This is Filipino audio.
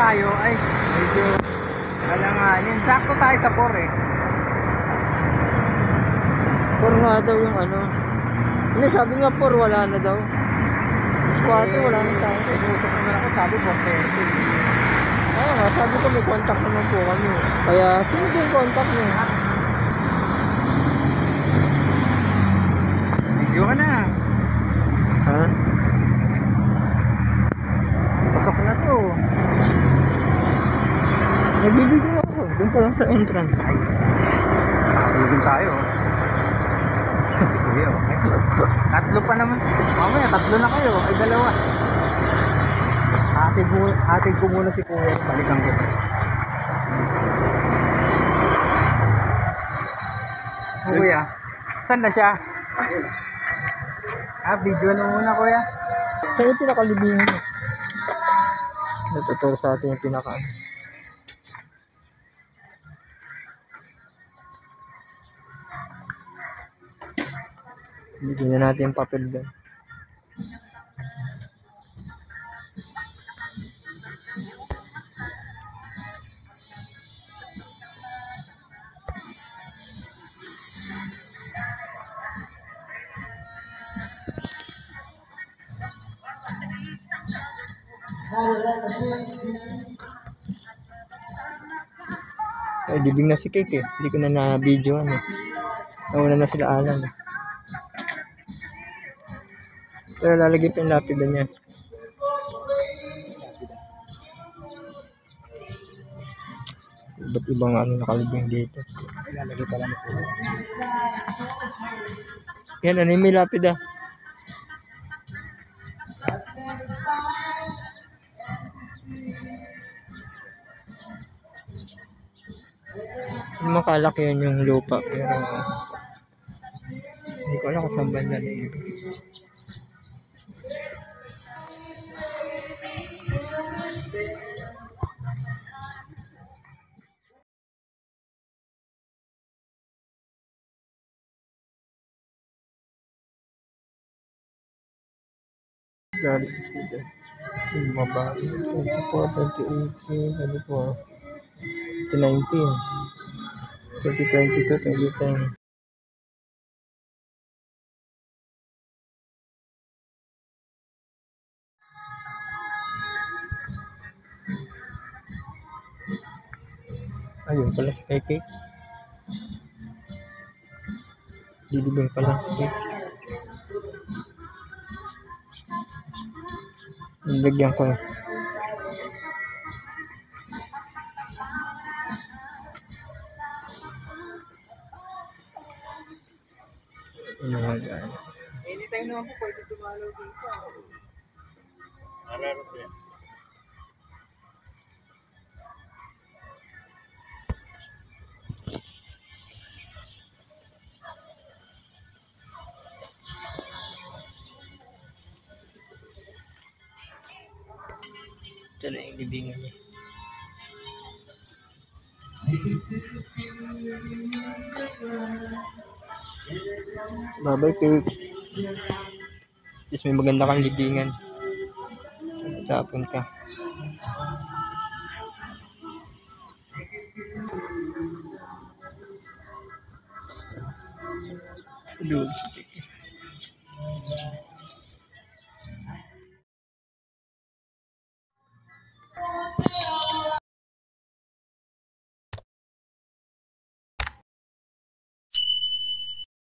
tayo ay medyo alanganin. Sakto tayo sa 4 eh. 4 nga daw yung ano. Hindi, sabi nga 4 wala na daw. 4 wala na tayo. Inusok naman ako, sabi 4:30. Oo nga, sabi ko may contact naman po kami. Kaya sino ba yung contact niyo? Video ka na. Ha? Pasok na to. Nagbibigay ako. Doon pa lang sa entrance. Ay, nakabigin tayo. Sige, okay. Tatlo pa naman. Mamaya, tatlo na kayo. Ay, dalawa. Hatid ko muna si Kuya. Balikan ko. Kuya, saan na siya? Video na muna, Kuya. Saan yung pinakalibingan mo? Natuturo sa atin yung pinaka. Bigyan na natin yung papel doon. Ay, libing na si Cake eh. Hindi ko na na-videoan eh. Nauna na sila Alan eh. Pero lalagay pa yung lapida niya. Iba't ibang ano nakalibing dito. Ilalagay pala ni Kuya. Yan, ano yung may lapida? Makalaki yan yung lupa pero hindi ko alam kung saan banda na ito. Grabe subside. Yung mababa. 24, 2018, 24, 2019, 2022, 2010. Ayun pala sa Cake. Dilibing pala sa Cake. Nilagyan ko eh. Anytime naman po pwede dumalaw dito. Alaro po yan. Ito na yung libingan niya. Bye-bye, Cake. Tapos may maganda kang libingan. Saan tapon ka? Sa dulo.